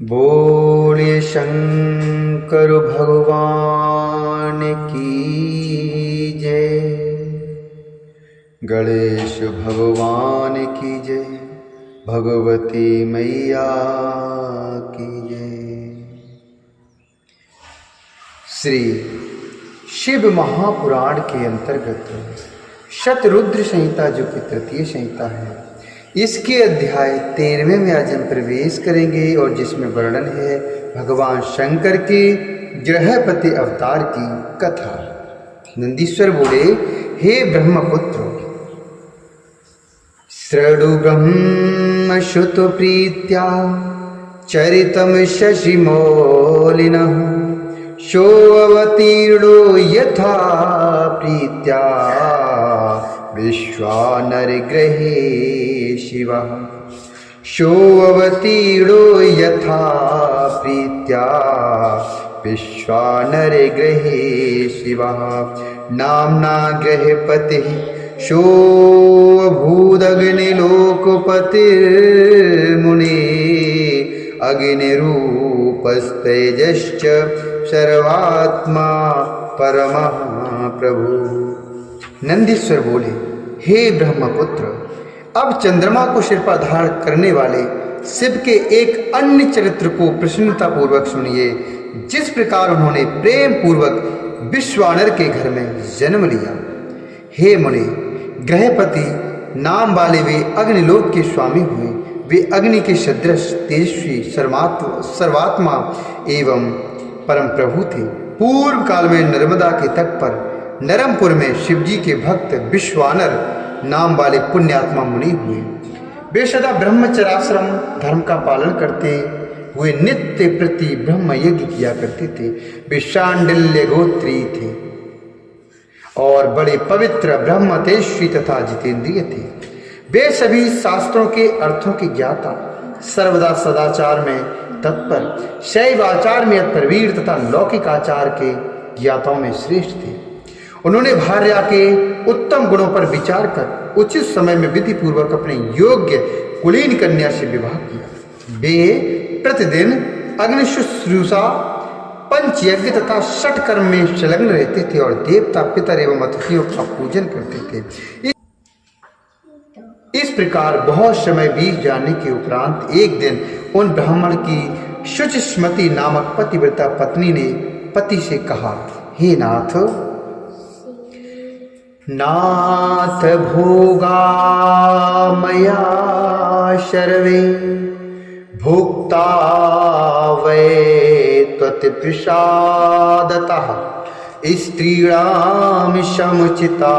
बोले शंकर भगवान की जय, गणेश भगवान की जय, भगवती मैया की जय। श्री शिव महापुराण के अंतर्गत शतरुद्र संहिता जो कि तृतीय संहिता है, इसके अध्याय 13वें में आज हम प्रवेश करेंगे और जिसमें वर्णन है भगवान शंकर के गृहपति अवतार की कथा। नंदीश्वर बोले, हे ब्रह्मपुत्र, श्रृणु ब्रह्म श्रुत प्रीत्या चरितम शशिमौलिनः शोऽवतीर्णो यथा प्रीत्या विश्वानरगृहे शिवः। शोऽवतीर्णो यथा प्रीत्या विश्वानरगृहे शिवः। नाम्ना गृहपतिः शोऽभूदग्निलोकपतिर्मुने अग्निरूपस्तेजश्च सर्वात्मा परमः प्रभु। नंदीश्वर बोले, हे ब्रह्मपुत्र, अब चंद्रमा को सिर पर धारण करने वाले शिव के एक अन्य चरित्र को प्रसन्नता पूर्वक सुनिए, जिस प्रकार उन्होंने प्रेम पूर्वक विश्वानर के घर में जन्म लिया। हे मुनि, गृहपति नाम वाले वे अग्निलोक के स्वामी हुए। वे अग्नि के सदृश तेजस्वी सर्वात्मा एवं परम प्रभु थे। पूर्व काल में नर्मदा के तट पर नरमपुर में शिवजी के भक्त विश्वानर नाम वाले पुण्यात्मा मुनि हुए। वे सदा ब्रह्मचर्याश्रम धर्म का पालन करते हुए नित्य प्रति ब्रह्म यज्ञ किया करते थे। वे शांडिल्य गोत्री थे और बड़े पवित्र ब्रह्म तेजस्वी तथा जितेंद्रिय थे। वे सभी शास्त्रों के अर्थों के ज्ञाता, सर्वदा सदाचार में तत्पर, शैव आचार में प्रवीर तथा लौकिक आचार के ज्ञाताओं में श्रेष्ठ थे। उन्होंने भार्या के उत्तम गुणों पर विचार कर उचित समय में विधि पूर्वक अपने योग्य कुलीन कन्या से विवाह किया। वे प्रतिदिन अग्निशुश्रूषा, पंचयज्ञ तथा षटकर्म में संलग्न रहते थे और देवता, पितर एवं अतिथियों का पूजन करते थे। इस प्रकार बहुत समय बीत जाने के उपरांत एक दिन उन ब्राह्मण की शुचिस्मति नामक पतिव्रता पत्नी ने पति से कहा, हे नाथ, नाथ भोगा मया सर्वे भोक्ता वै त्वत्प्रसादतः स्त्रीणां समुचिता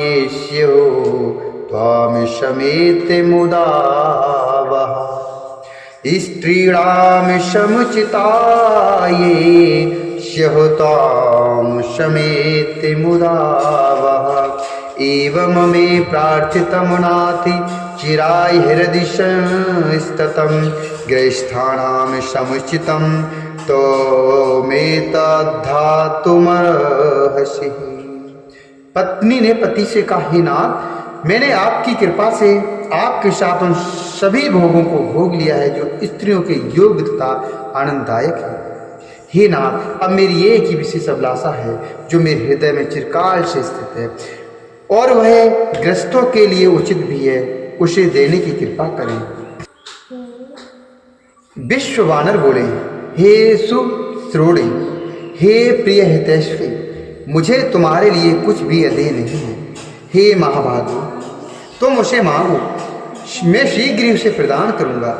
ये स्युः त्वां समेते मुदा वः। स्त्रीणां समुचिता ये स्युः त्वां समेते मुदा वः। एवं मे प्रार्थितं नाति चिराय हृदि संस्ततं गृहस्थानां समुचितं तो मे तद्धातुमर्हसि। पत्नी ने पति से कहा, हे नाथ, मैंने आपकी कृपा से आपके साथ उन सभी भोगों को भोग लिया है जो स्त्रियों के योग्य तथा आनंददायक है। हे नाथ, अब मेरी एक ही विशेष अभिलाषा है जो मेरे हृदय में चिरकाल से स्थित है और वह गृहस्थों के लिए उचित भी है, उसे देने की कृपा करें। विश्ववानर बोले, हे सुश्रोणी, हे प्रिय हितैषी, मुझे तुम्हारे लिए कुछ भी अदेय नहीं है। हे महाभागो, तुम उसे मांगो, मैं शीघ्र ही उसे प्रदान करूंगा।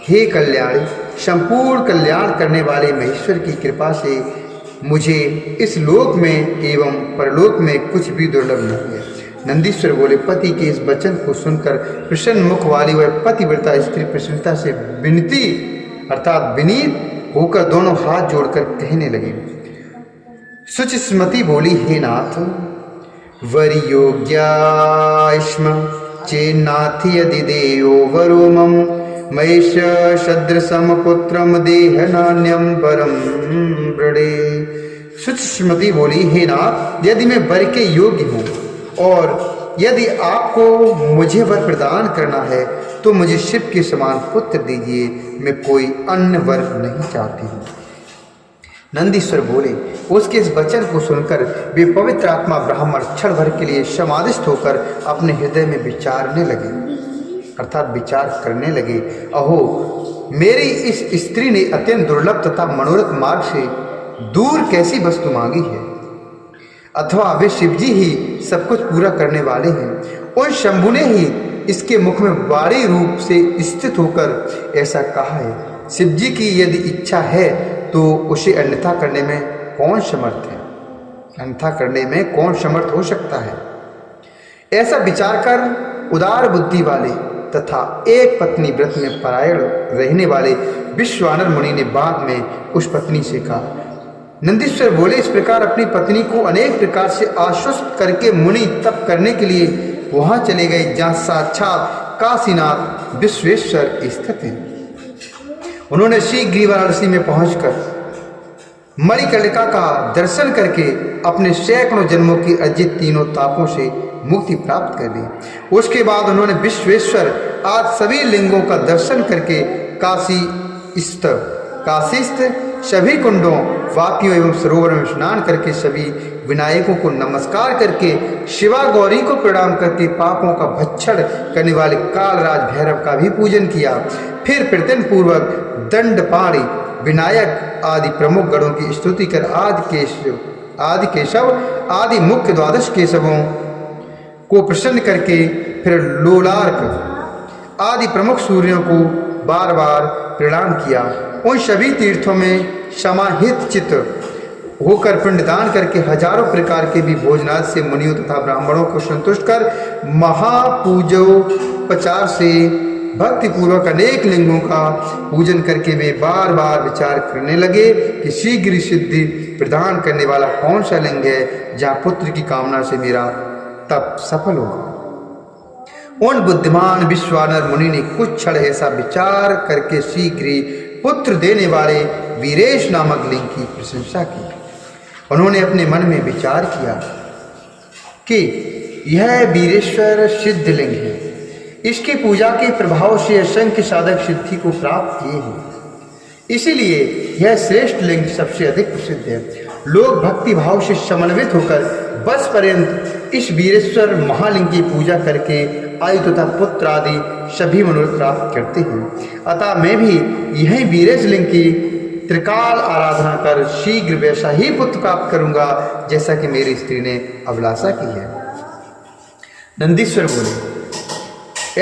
हे कल्याणी, संपूर्ण कल्याण करने वाले महेश्वर की कृपा से मुझे इस लोक में एवं परलोक में कुछ भी दुर्लभ नहीं है। नंदीश्वर बोले, पति के इस वचन को सुनकर प्रसन्न मुख वाली वह पतिव्रता स्त्री प्रसन्नता से विनती अर्थात विनीत होकर दोनों हाथ जोड़कर कहने लगी। शुचिस्मति बोली, हे नाथ, वरियोग्याश्म चेन्नाथि यदि देयो वरो मम महेश सदृशम पुत्रम देह नान्यम परम वृणे। शुचिस्मति बोली, हे नाथ, यदि मैं वर के योग्य हूँ और यदि आपको मुझे वर प्रदान करना है तो मुझे शिव के समान पुत्र दीजिए, मैं कोई अन्य वर नहीं चाहती हूँ। नंदीश्वर बोले। उसके इस वचन को सुनकर वे पवित्र आत्मा ब्राह्मण क्षण भर के लिए समाधिस्थ होकर अपने हृदय में विचारने लगे, अर्थात विचार करने लगे, अहो मेरी इस स्त्री ने अत्यंत दुर्लभ तथा मनोरथ मार्ग से दूर कैसी वस्तु मांगी है, अथवा वे शिवजी ही सब कुछ पूरा करने वाले हैं। उन शंभु ने ही इसके मुख में वाणी रूप से स्थित होकर ऐसा कहा है। शिवजी की यदि इच्छा है तो उसे अन्यथा करने में कौन समर्थ है, अन्यथा करने में कौन समर्थ हो सकता है। ऐसा विचार कर उदार बुद्धि वाले तथा एक पत्नी व्रत में परायण रहने वाले विश्वानर मुनि ने बाद में उस पत्नी से कहा। नंदीश्वर बोले, इस प्रकार अपनी पत्नी को अनेक प्रकार से आश्वस्त करके मुनि तप करने के लिए वहां चले गए जहां साक्षात काशीनाथ विश्वेश्वर स्थित हैं। उन्होंने शीघ्र वाराणसी में पहुंचकर मणिकर्णिका का दर्शन करके अपने सैकड़ों जन्मों की अर्जित तीनों तापों से मुक्ति प्राप्त कर ली। उसके बाद उन्होंने विश्वेश्वर आज सभी लिंगों का दर्शन करके काशीस्थ सभी कुंडों, वापियों एवं सरोवर में स्नान करके सभी विनायकों को नमस्कार करके शिवा गौरी को प्रणाम करके पापों का भक्षण करने वाले कालराज भैरव का भी पूजन किया। फिर प्रत्यन पूर्वक दंडपाणि, विनायक आदि प्रमुख गणों की स्तुति कर आदि केशव आदि मुख्य द्वादश केशवों को प्रसन्न करके फिर लोलार्क आदि प्रमुख सूर्यों को बार बार प्रणाम किया। उन सभी तीर्थों में समाहित चित्त होकर पिंडदान करके हजारों प्रकार के भी भोजनाद से मुनियों तथा ब्राह्मणों को संतुष्ट कर महापूजोपचार से भक्तिपूर्वक अनेक लिंगों का पूजन करके वे बार बार विचार करने लगे कि शीघ्र सिद्धि प्रदान करने वाला कौन सा लिंग है जहाँ पुत्र की कामना से मेरा तप सफल होगा। उन बुद्धिमान विश्वानर मुनि ने कुछ क्षण ऐसा विचार करके शीघ्र पुत्र देने वाले वीरेश नामक लिंग की प्रशंसा की। उन्होंने अपने मन में विचार किया कि यह वीरेश्वर सिद्ध लिंग है, इसकी पूजा के प्रभाव से असंख्य साधक सिद्धि को प्राप्त किए हैं, इसीलिए यह श्रेष्ठ लिंग सबसे अधिक प्रसिद्ध है। लोग भक्ति भाव से समन्वित होकर बस पर्यंत इस वीरेश्वर महालिंग की पूजा करके आयु तथा पुत्र आदि सभी मनोरथ प्राप्त करते हैं। अतः मैं भी यही वीरेश लिंग की त्रिकाल आराधना कर शीघ्र वैसा ही पुत्र प्राप्त करूंगा जैसा कि मेरी स्त्री ने अभिलाषा की है। नंदीश्वर बोले,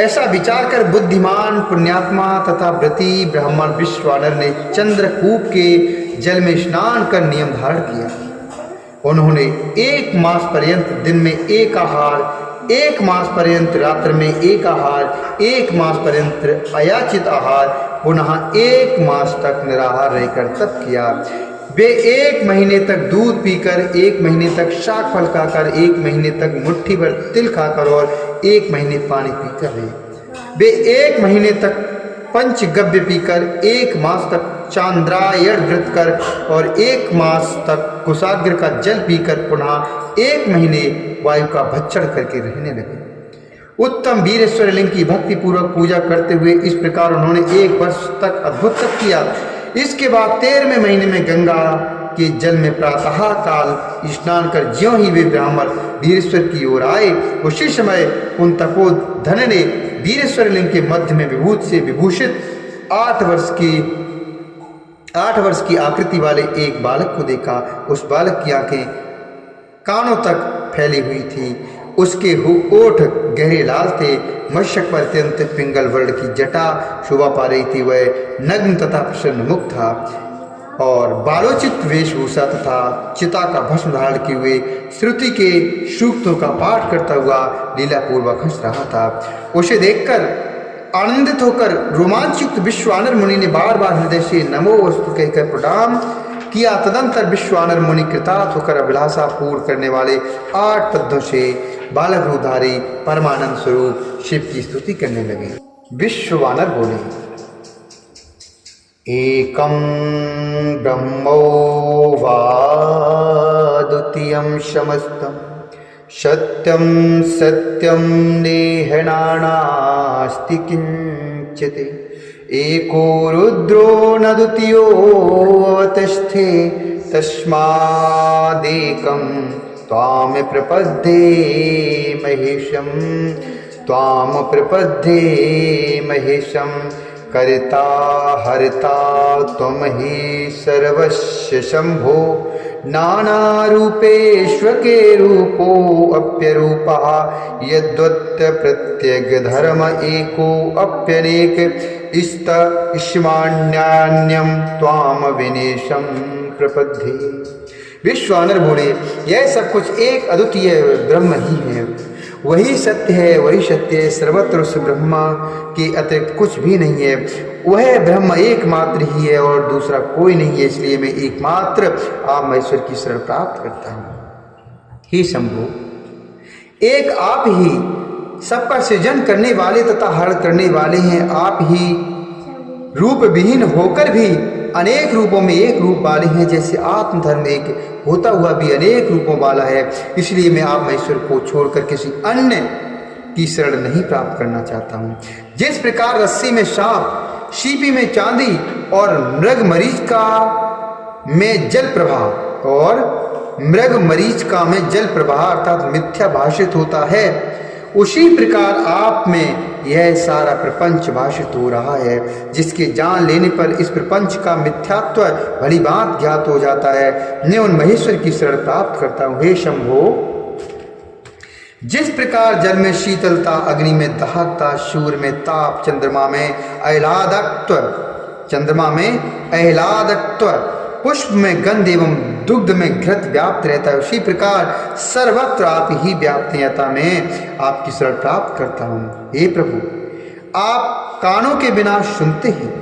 ऐसा विचार कर बुद्धिमान पुण्यात्मा तथा व्रती ब्राह्मण विश्वानर ने चंद्रकूप के जल में स्नान कर नियम धारण किया। उन्होंने 1 मास पर्यंत दिन में एक आहार, 1 मास पर्यंत रात्र में एक आहार, 1 मास पर्यंत अयाचित आहार, पुनः 1 मास तक निराहार रहकर तप किया। वे 1 महीने तक दूध पीकर, 1 महीने तक शाक फल खाकर, 1 महीने तक मुट्ठी भर तिल खाकर और 1 महीने पानी पीकर रहे। वे 1 महीने तक पंचगव्य पीकर, 1 मास तक चांद्रायण व्रत कर और 1 मास तक कुशाग्र का जल पीकर पुनः 1 महीने वायु का भक्षण करके रहने लगे। उत्तम वीरेश्वर लिंग की भक्ति पूर्वक पूजा करते हुए इस प्रकार उन्होंने 1 वर्ष तक अद्भुत तप किया। इसके बाद 13वें महीने में गंगा के जल में प्रातः काल स्नान कर ज्यों ही वे ब्राह्मण वीरेश्वर की ओर आए, उसी समय उन तपोधन ने वीरेश्वर लिंग के मध्य में विभूत से विभूषित 8 वर्ष की आकृति वाले एक बालक को देखा। उस बालक की आंखें कानों तक फैली हुई थी, उसके ओठ गहरे लाल थे, मस्तक पर अत्यंत पिंगल वर्ण की जटा शोभा पा रही थी। वह नग्न तथा प्रसन्न मुख था और बालोचित वेशभूषा तथा चिता का भस्म धारण किए हुए श्रुति के सूक्तों का पाठ करता हुआ लीलापूर्वक हंस रहा था। उसे देखकर आनंदित होकर रोमांचित विश्वानर मुनि ने बार बार हृदय से नमो वस्तु कहकर प्रणाम किया। तदंतर विश्वानर मुनि कृतार्थ होकर अभिलाषा पूर्ण करने वाले 8 पद्यों से बालक रूपधारी परमानंद स्वरूप शिव की स्तुति करने लगे। विश्वानर बोले, एकम ब्रह्मो वा द्वितीयं समस्तम सत्यम सत्यम नेह नास्ति किंचित् मुच्यते। एको रुद्रो न द्वितीयो अवतिष्ठे तस्मादेकं त्वां प्रपद्ये महेशं कर्ता हर्ता त्वं हि सर्वस्य शंभो नानारूपेष्वके रूपोऽप्यरूपः यद्वत् प्रत्यगधर्म एकोऽप्यनेक ईष्मान्यान्यं त्वां विनेशं प्रपद्ये। विश्वानर बोले, यह सब कुछ एक अद्वितीय ब्रह्म ही है, वही सत्य है, वही सत्य है, सर्वत्र उस ब्रह्मा के अतिरिक्त कुछ भी नहीं है। वह ब्रह्म एकमात्र ही है और दूसरा कोई नहीं है, इसलिए मैं एकमात्र आप महेश्वर की शरण प्राप्त करता हूँ। हे शंभो, एक आप ही सबका सृजन करने वाले तथा हरण करने वाले हैं। आप ही रूप विहीन होकर भी अनेक रूपों में एक रूप वाले हैं, जैसे आत्मधर्म एक होता हुआ भी अनेक रूपों वाला है। इसलिए मैं आप महेश्वर को छोड़कर किसी अन्य की शरण नहीं प्राप्त करना चाहता हूँ। जिस प्रकार रस्सी में सांप, शीपी में चांदी और मृग मरीचिका में जल प्रवाह अर्थात मिथ्या भाषित होता है, उसी प्रकार आप में यह सारा प्रपंच भाषित हो रहा है, जिसके जान लेने पर इस प्रपंच का मिथ्यात्व भली बात ज्ञात हो जाता है। मैं उन महेश्वर की शरण प्राप्त करता हूँ। हे शंभो, जिस प्रकार जल में शीतलता, अग्नि में दहकता, सूर्य में ताप, चंद्रमा में आह्लादकत्व, पुष्प में गंध एवं दुग्ध में घृत व्याप्त रहता है, उसी प्रकार सर्वत्र आप ही व्याप्त हैं, अतः मैं आपकी शरण प्राप्त करता हूँ। हे प्रभु, आप कानों के बिना सुनते हैं,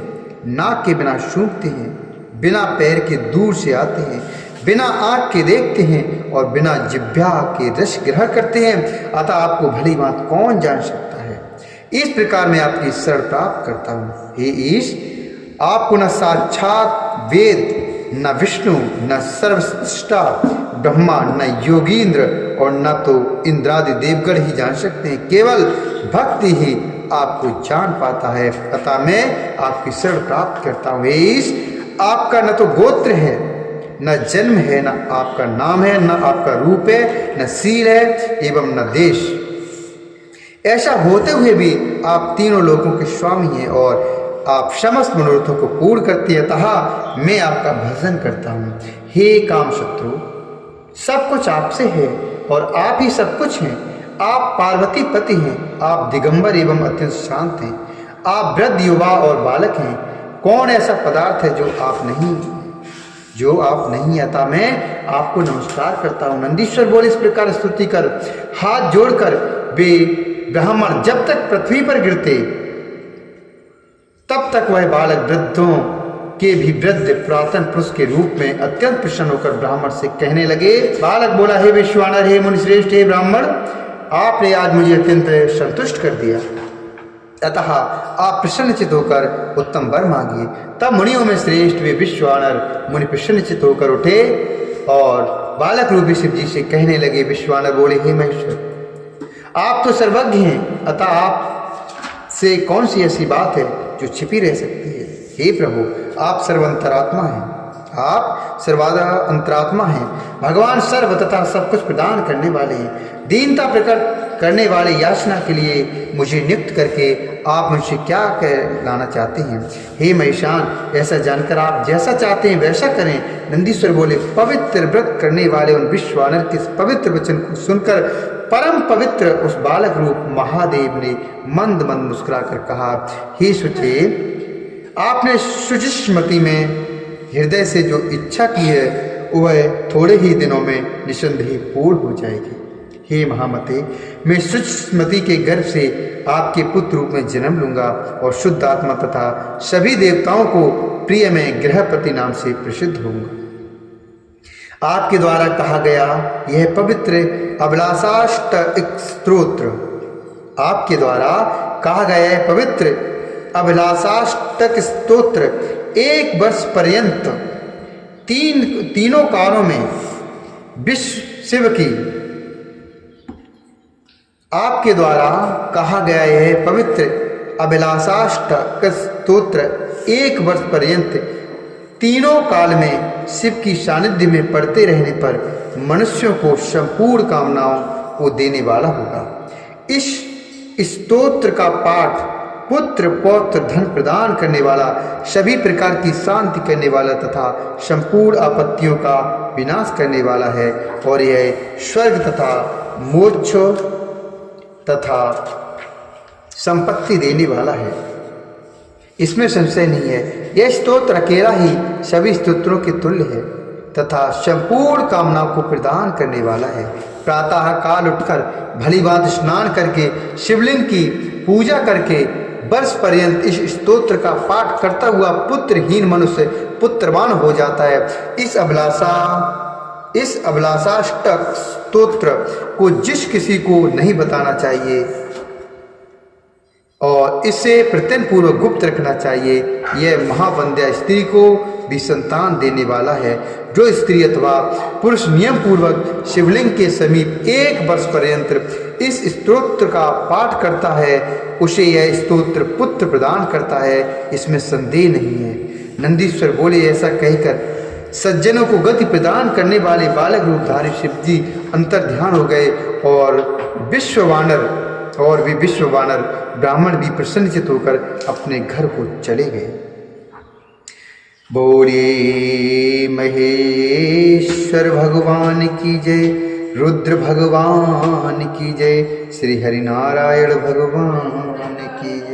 नाक के बिना सूंघते हैं, बिना पैर के दूर से आते हैं, बिना आँख के देखते हैं और बिना जिह्वा के रस ग्रहण करते हैं, अतः आपको भली बात कौन जान सकता है। इस प्रकार मैं आपकी शरण प्राप्त करता हूँ। हे ईश, आपको न साक्षात वेद, न विष्णु, न सर्वसृष्टा ब्रह्मा, न योगींद्र और न तो इंद्रादि देवगण ही जान सकते हैं, केवल भक्ति ही आपको जान पाता है, अतः मैं आपकी शरण प्राप्त करता हूँ। ईश, आपका न तो गोत्र है, न जन्म है, न आपका नाम है, न आपका रूप है, न शील है एवं न देश। ऐसा होते हुए भी आप तीनों लोकों के स्वामी हैं और आप समस्त मनोरथों को पूर्ण करते हैं, अतः मैं आपका भजन करता हूँ। हे काम शत्रु, सब कुछ आपसे है और आप ही सब कुछ हैं। आप पार्वती पति हैं, आप दिगंबर एवं अत्यंत शांत हैं, आप वृद्ध, युवा और बालक हैं। कौन ऐसा पदार्थ है जो आप नहीं, अतः मैं आपको नमस्कार करता हूँ। नंदीश्वर बोले, इस प्रकार स्तुति कर हाथ जोड़कर वे ब्राह्मण जब तक पृथ्वी पर गिरते तब तक वह बालक वृद्धों के भी वृद्ध पुरातन पुरुष के रूप में अत्यंत प्रसन्न होकर ब्राह्मण से कहने लगे। बालक बोला, हे विश्वानर, हे मुनिश्रेष्ठ, हे ब्राह्मण, आपने आज मुझे अत्यंत संतुष्ट कर दिया, अतः आप प्रसन्नचित होकर उत्तम वर मांगिए। तब मुनियों में श्रेष्ठ वे विश्वानर मुनि प्रसन्नचित होकर उठे और बालक रूपी शिव जी से कहने लगे। विश्वानर बोले, हे महेश्वर, आप तो सर्वज्ञ हैं, अतः आप से कौन सी ऐसी बात है जो छिपी रह सकती है। हे प्रभु, आप सर्वांतरात्मा हैं, आप सर्वादा अंतरात्मा हैं, भगवान सर्व तथा सब कुछ प्रदान करने वाले हैं। दीनता प्रकट करने वाले याचना के लिए मुझे नियुक्त करके आप मुझसे क्या लाना चाहते हैं। हे महेशान, ऐसा जानकर आप जैसा चाहते हैं वैसा करें। नंदीश्वर बोले, पवित्र व्रत करने वाले उन विश्वानर के पवित्र वचन को सुनकर परम पवित्र उस बालक रूप महादेव ने मंद मंद मुस्कुराकर कहा, हे शुचे, आपने शुचिस्मृति में हृदय से जो इच्छा की है वह थोड़े ही दिनों में निसंदेह पूर्ण हो जाएगी। हे महामते, मैं शुचिस्मृति के गर्भ से आपके पुत्र रूप में जन्म लूंगा और शुद्ध आत्मा तथा सभी देवताओं को प्रिय में गृहपति नाम से प्रसिद्ध होऊंगा। आपके द्वारा कहा गया यह पवित्र अभिलाषाष्टक स्तोत्र, आपके द्वारा कहा गया है पवित्र अभिलाषाष्टक स्तोत्र 1 वर्ष पर्यंत तीनों कालों में विश्व शिव की, आपके द्वारा कहा गया यह पवित्र अभिलाषाष्टक स्तोत्र 1 वर्ष पर्यंत तीनों काल में शिव की सानिध्य में पढ़ते रहने पर मनुष्यों को संपूर्ण कामनाओं को देने वाला होगा। इस स्तोत्र का पाठ पुत्र पौत्र धन प्रदान करने वाला, सभी प्रकार की शांति करने वाला तथा संपूर्ण आपत्तियों का विनाश करने वाला है और यह स्वर्ग तथा मोक्ष तथा संपत्ति देने वाला है, इसमें संशय नहीं है। यह स्तोत्र अकेला ही सभी स्तोत्रों के तुल्य है तथा संपूर्ण कामनाओं को प्रदान करने वाला है। प्रातः काल उठकर भली भांति स्नान करके शिवलिंग की पूजा करके वर्ष पर्यंत इस स्तोत्र का पाठ करता हुआ पुत्रहीन मनुष्य पुत्रवान हो जाता है। इस अभिलाषाष्टक स्तोत्र को जिस किसी को नहीं बताना चाहिए और इसे प्रत्यन पूर्वक गुप्त रखना चाहिए। यह महावंद्या स्त्री को भी संतान देने वाला है। जो स्त्री अथवा पुरुष नियम पूर्वक शिवलिंग के समीप 1 वर्ष पर्यंत इस स्तोत्र का पाठ करता है, उसे यह स्तोत्र पुत्र प्रदान करता है, इसमें संदेह नहीं है। नंदीश्वर बोले, ऐसा कहकर सज्जनों को गति प्रदान करने वाले बालक रूपधारी शिव जी अंतर्ध्यान हो गए और विश्व वानर ब्राह्मण भी प्रसन्नचित होकर अपने घर को चले गए। बोले महेश्वर भगवान की जय, रुद्र भगवान की जय, श्री हरिनारायण भगवान की जय।